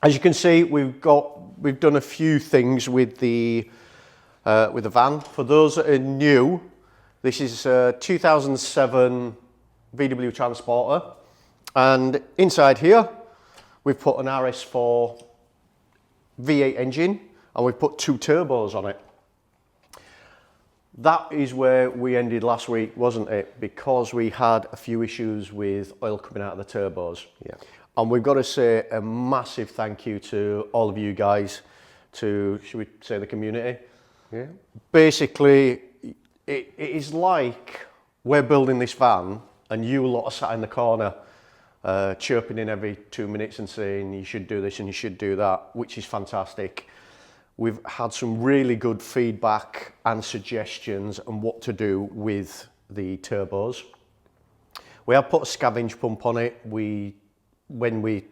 As you can see, we've done a few things with the van. For those that are new, this is a 2007 VW Transporter, and inside here we've put an RS4 V8 engine and we've put 2 turbos on it. That is where we ended last week, wasn't it? Because we had a few issues with oil coming out of the turbos. Yeah. And we've got to say a massive thank you to all of you guys, to, should we say, the community? Yeah. Basically, it is like we're building this van and you lot are sat in the corner chirping in every 2 minutes and saying you should do this and you should do that, which is fantastic. We've had some really good feedback and suggestions on what to do with the turbos. We have put a scavenge pump on it. When we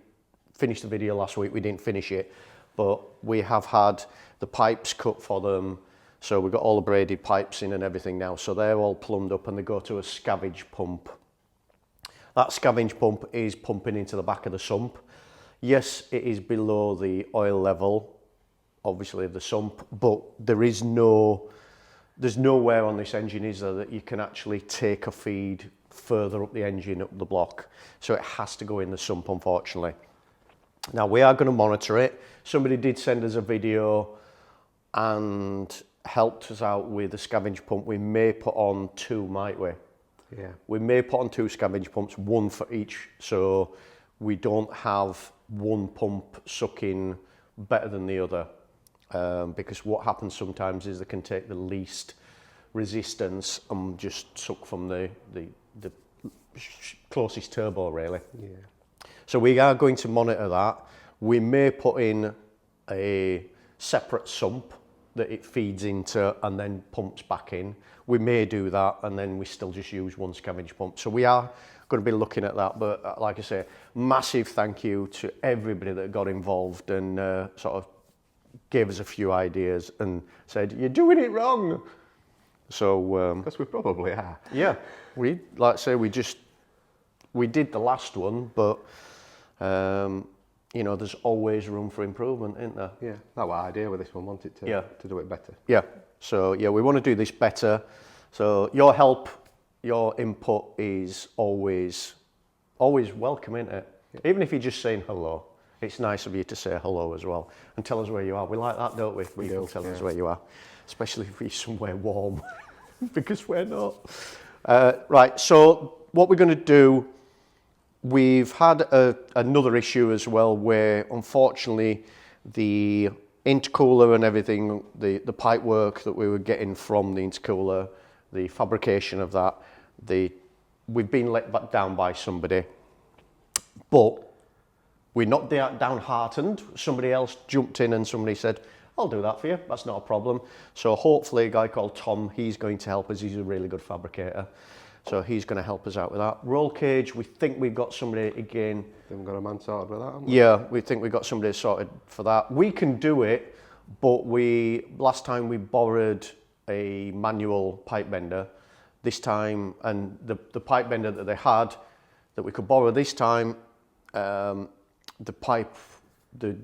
finished the video last week, we didn't finish it, but we have had the pipes cut for them. So we've got all the braided pipes in and everything now. So they're all plumbed up and they go to a scavenge pump. That scavenge pump is pumping into the back of the sump. Yes, it is below the oil level, obviously, of the sump, but there's nowhere on this engine, is there, that you can actually take a feed further up the engine, up the block. So it has to go in the sump, unfortunately. Now we are going to monitor it. Somebody did send us a video and helped us out with the scavenge pump. We may put on 2, might we? Yeah. We may put on 2 scavenge pumps, 1 for each, so we don't have one pump sucking better than the other. Because what happens sometimes is they can take the least resistance and just suck from the closest turbo, really. Yeah. So we are going to monitor that. We may put in a separate sump that it feeds into and then pumps back in. We may do that and then we still just use 1 scavenge pump. So we are going to be looking at that, but like I say, massive thank you to everybody that got involved and sort of gave us a few ideas and said, you're doing it wrong. So Because we probably are. yeah, like I say, we did the last one, but you know, there's always room for improvement, isn't there? Yeah, that's what I did with this one, wanted to do it better. Yeah, so yeah, we want to do this better. So your help, your input is always welcome, isn't it? Yeah. Even if you're just saying hello, it's nice of you to say hello as well and tell us where you are. We like that, don't we? We do. Tell us where you are, especially if you're somewhere warm, because we're not. Right, so what we're going to do, we've had another issue as well where unfortunately the intercooler and everything, the pipe work that we were getting from the intercooler, the fabrication of that, we've been let down by somebody, but we're not downhearted. Somebody else jumped in and somebody said, I'll do that for you, that's not a problem. So hopefully a guy called Tom, he's going to help us. He's a really good fabricator. So he's going to help us out with that. Roll cage, we think we've got somebody again. We've got a man sorted with that, haven't we? Yeah, we think we've got somebody sorted for that. We can do it, but last time we borrowed a manual pipe bender. This time, and the pipe bender that they had, that we could borrow this time, the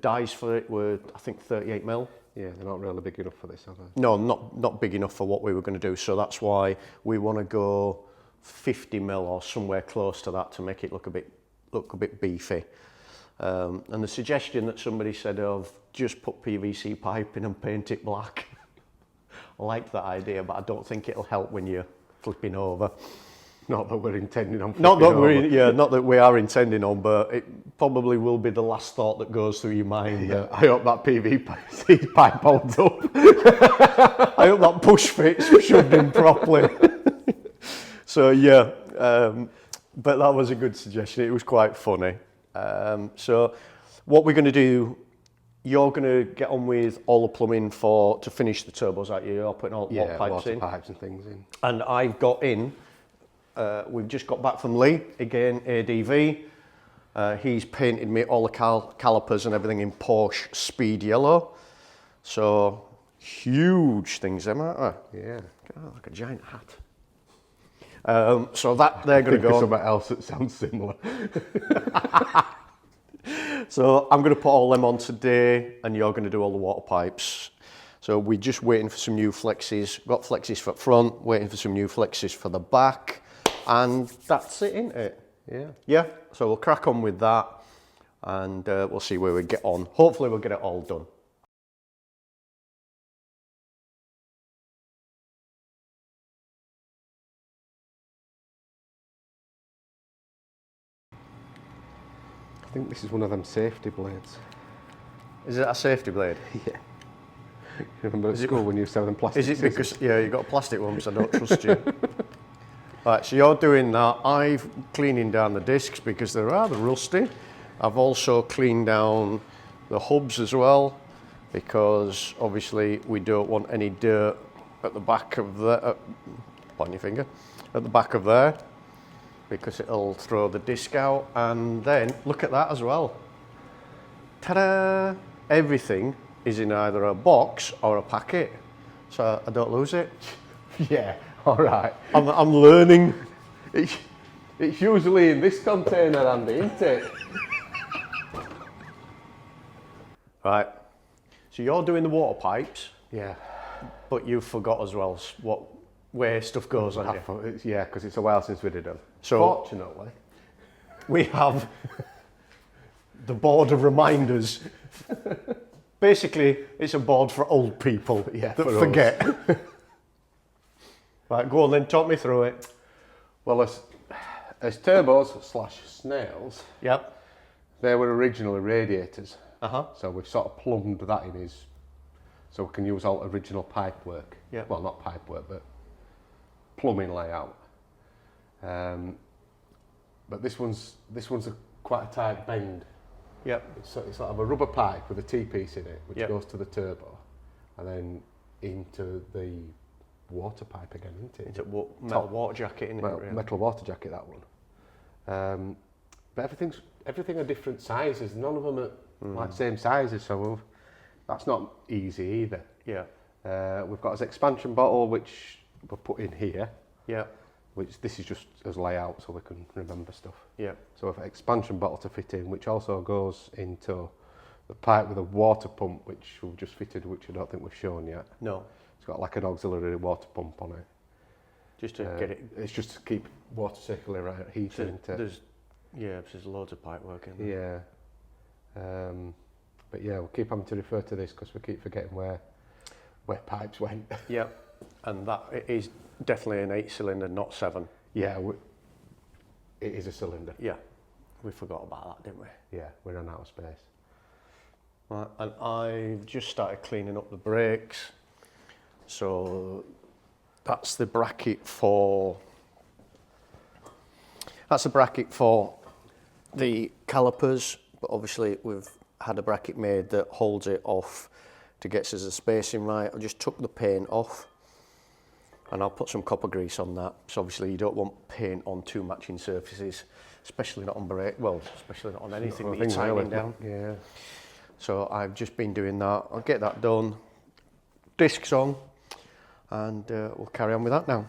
dies for it were, I think, 38 mil. Yeah, they're not really big enough for this, are they? No, not big enough for what we were going to do. So that's why we want to go 50 mil or somewhere close to that to make it look a bit beefy. And the suggestion that somebody said of just put PVC pipe in and paint it black. I like that idea, but I don't think it'll help when you're flipping over. Not that we're intending on. Not that we are intending on, but it probably will be the last thought that goes through your mind. Yeah, I hope that PVC pipe holds up. I hope that push fit's shoved in properly. So yeah, but that was a good suggestion. It was quite funny. So what we're going to do, you're going to get on with all the plumbing to finish the turbos, aren't you? You're putting all the pipes in. Pipes and things in. And I've got in. We've just got back from Lee, again, ADV. He's painted me all the calipers and everything in Porsche Speed Yellow. So, huge things, them, aren't they? Yeah. Oh, like a giant hat. So that they're going to go. Something else that sounds similar. So I'm going to put all them on today and you're going to do all the water pipes. So we're just waiting for some new flexes. Got flexes for front, waiting for some new flexes for the back. And that's it, isn't it? Yeah. Yeah, so we'll crack on with that and we'll see where we get on. Hopefully we'll get it all done. I think this is one of them safety blades. Is it a safety blade? Yeah. You remember at school when you used to have them plastic Is it scissors? because, yeah, you got a plastic one, so I don't trust you. Right, so you're doing that. I'm cleaning down the discs because they're rather rusty. I've also cleaned down the hubs as well because obviously we don't want any dirt at the back of the, point your finger, at the back of there because it'll throw the disc out. And then look at that as well. Ta-da! Everything is in either a box or a packet, so I don't lose it. Yeah, all right. I'm learning. It's usually in this container, Andy, isn't it? Right, so you're doing the water pipes, Yeah. but you forgot as well where stuff goes on you. Yeah, because it's a while since we did them. So- Fortunately, We have the board of reminders. Basically, it's a board for old people Yeah, that for us. forget. Right, go on then, talk me through it. well, as turbos / snails, Yep. they were originally radiators. Uh-huh. So we've sort of plumbed that in so we can use all original pipe work. Yeah. Well, not pipe work, but plumbing layout. But this one's quite a tight bend. Yep. It's sort of a rubber pipe with a T-piece in it, which Yep. goes to the turbo, and then into the water pipe again, isn't it? It's a metal water jacket, isn't it? Well, really? metal water jacket, that one. But everything are different sizes. None of them are like same sizes, so that's not easy either. Yeah. We've got an expansion bottle which we'll put in here, Yeah. which this is just as layout so we can remember stuff. Yeah. So we've got an expansion bottle to fit in, which also goes into the pipe with a water pump, which we've just fitted, which I don't think we've shown yet. No, It's got like an auxiliary water pump on it. just to get it. It's just to keep water circulating, right, heating into. There's loads of pipe work in there. Yeah. But yeah, we'll keep having to refer to this because we keep forgetting where pipes went. Yeah, and that it is definitely an 8-cylinder, not 7. Yeah, it is a cylinder. Yeah, we forgot about that, didn't we? Yeah, we ran out of space. Right, and I've just started cleaning up the brakes. So that's the bracket for the calipers, but obviously we've had a bracket made that holds it off to get us the spacing right. I just took the paint off and I'll put some copper grease on that. So obviously you don't want paint on two matching surfaces, especially not on brake, well, especially not on anything that you're tightening down. Yeah. So I've just been doing that. I'll get that done. Discs on, and we'll carry on with that now.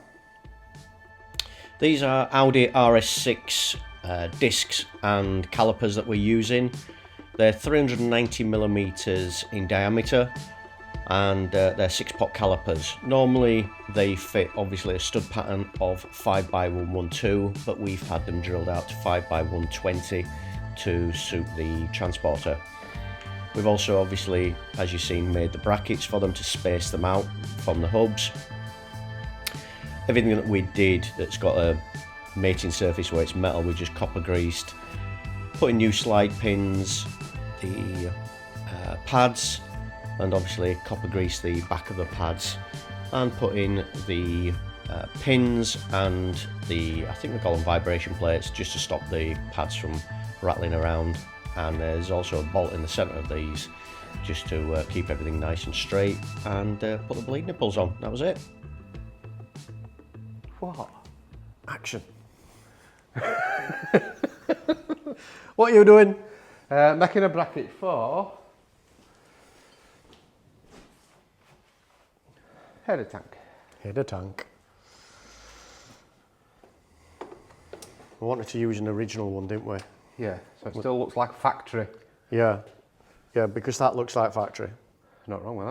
These are Audi RS6 discs and calipers that we're using. They're 390 millimeters in diameter, and they're 6-pot calipers. Normally they fit obviously a stud pattern of 5x112, but we've had them drilled out to 5x120 to suit the transporter. We've also obviously, as you've seen, made the brackets for them to space them out from the hubs. Everything that we did that's got a mating surface where it's metal, we just copper greased. Putting new slide pins, the pads, and obviously copper grease the back of the pads, and put in the pins and I think we call them vibration plates, just to stop the pads from rattling around. And there's also a bolt in the centre of these just to keep everything nice and straight, and put the bleed nipples on. That was it. What? Action. What are you doing? Making a bracket for header tank. Header tank. We wanted to use an original one, didn't we? Yeah, so it still looks like factory. Yeah, yeah, because that looks like factory. Not wrong with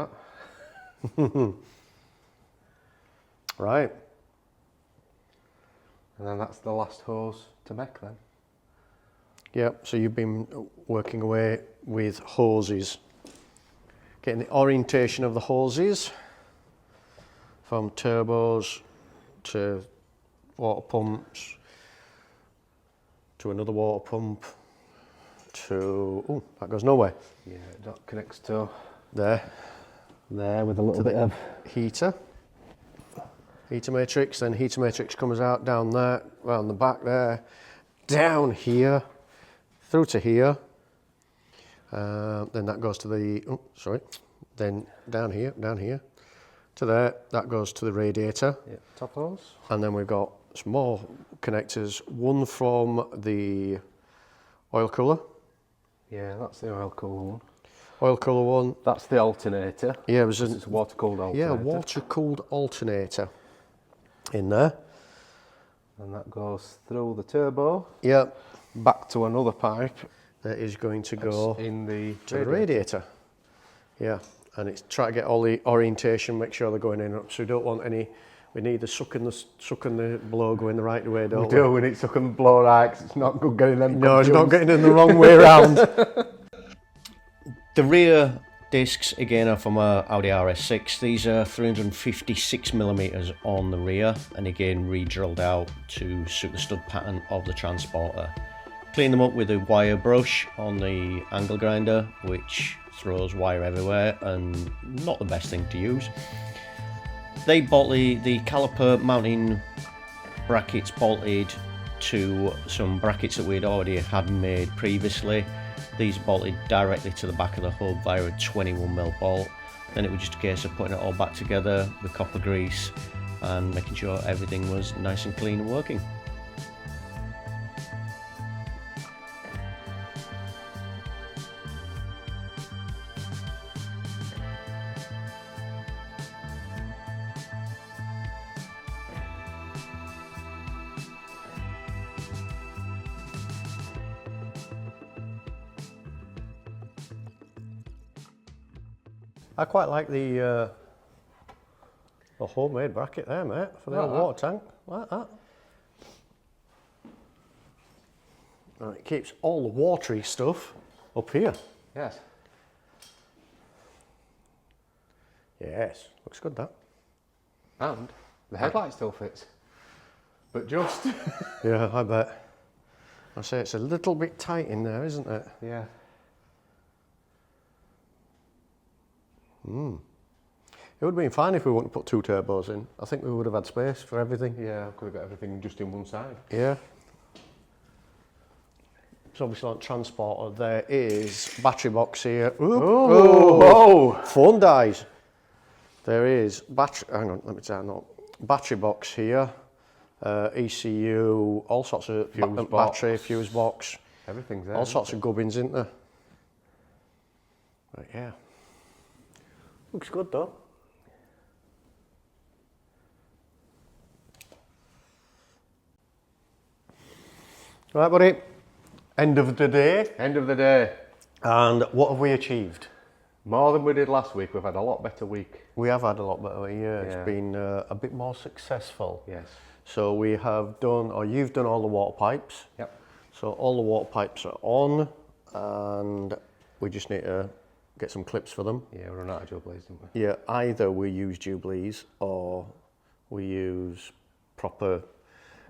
that. Right. And then that's the last hose to make then. Yep, so you've been working away with hoses. Getting the orientation of the hoses from turbos to water pumps to another water pump to, oh, that goes nowhere. Yeah, that connects to There, with a little bit of heater matrix, then heater matrix comes out down there, round the back there, down here, through to here, then that goes to the, oh, sorry, then down here, to there, that goes to the radiator. yeah, top hose. And then we've got some more connectors, one from the oil cooler. Yeah, that's the oil cooler one. Oil cooler one. That's the alternator. Yeah, it was It's a water cooled alternator. yeah, water cooled alternator in there. And that goes through the turbo. Yeah, Back to another pipe. that is going to go In the to the radiator. Yeah, and it's try to get all the orientation, make sure they're going in up. So we don't want any. We need the sucking the blow going the right way, don't we? We need sucking the blow right, 'cause it's not good getting them No, it's confused. not getting in the wrong way around. The rear discs again are from a Audi RS6. These are 356mm on the rear, and again re-drilled out to suit the stud pattern of the Transporter. Clean them up with a wire brush on the angle grinder, which throws wire everywhere and not the best thing to use. They bolted the caliper mounting brackets bolted to some brackets that we'd already had made previously. These bolted directly to the back of the hub via a 21mm bolt. Then it was just a case of putting it all back together with copper grease and making sure everything was nice and clean and working. I quite like the homemade bracket there, mate, for the old water tank, like that. And it keeps all the watery stuff up here. Yes. Yes, looks good that. And the headlight still fits. But just... Yeah, I bet. I say it's a little bit tight in there, isn't it? yeah. It would have been fine if we wouldn't put two turbos in. I think we would have had space for everything. Yeah, I could have got everything just in one side. Yeah. So obviously on Transporter there is battery box here. Oop. Oh! Phone dies. There is battery, hang on, let me turn up. Battery box here, ECU, all sorts of battery, fuse box, Everything's there. all sorts of gubbins, isn't there? But yeah. Looks good though. Right, buddy. End of the day. End of the day. And what have we achieved? More than we did last week. We've had a lot better week. We have had a lot better, yeah. Yeah. It's been a bit more successful. Yes. So we have done, or you've done all the water pipes. Yep. So all the water pipes are on, and we just need to get some clips for them. Yeah, we run out of Jubilees, didn't we? Yeah, either we use Jubilees or we use proper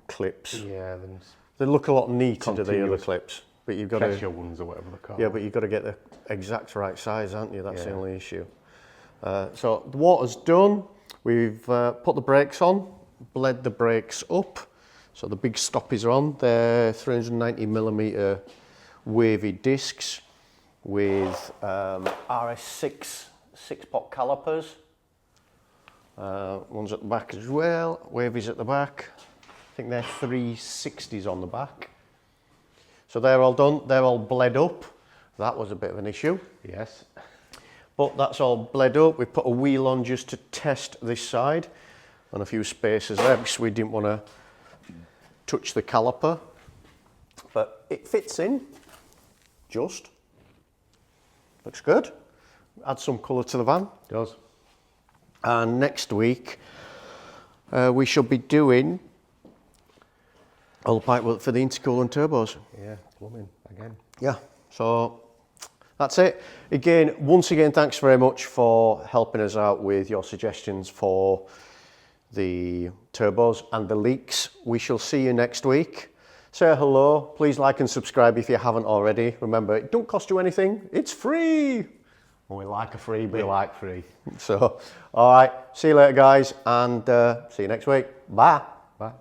clips. Yeah, then They look a lot neater to the other Continuous clips, but you've got pressure to. ones or whatever they're called. Yeah, but you've got to get the exact right size, haven't you? That's the Yeah. only issue. So the water's done. We've put the brakes on, bled the brakes up. So the big stoppies are on. They're 390mm wavy discs with RS6 6-pot calipers. One's at the back as well. Wavies at the back. I think they're 360s on the back. So they're all done. They're all bled up. That was a bit of an issue. Yes. But that's all bled up. We put a wheel on just to test this side and a few spacers there because we didn't want to touch the caliper. But it fits in, just. looks good. Add some colour to the van. Does. And next week, we should be doing all the pipe work for the intercooler and turbos. Yeah, plumbing again. Yeah, so that's it. Once again, thanks very much for helping us out with your suggestions for the turbos and the leaks. We shall see you next week. Say hello. Please like and subscribe if you haven't already. Remember, it don't cost you anything. It's free. Well, we like a freebie. We like free. So, all right. See you later, guys, and see you next week. Bye. Bye.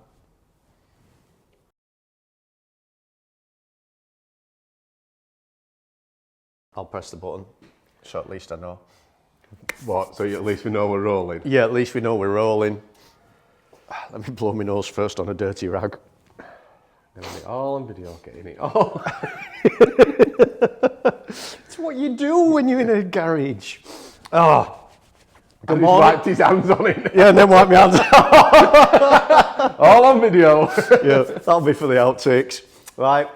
I'll press the button, so at least I know. What? So at least we know we're rolling? Yeah, at least we know we're rolling. Let me blow my nose first on a dirty rag. Getting it all on video, getting it all. It's what you do when you're in a garage. Oh, And he's wiped his hands on it. yeah, and then wipe my hands. All on video. Yeah, that'll be for the outtakes. Right.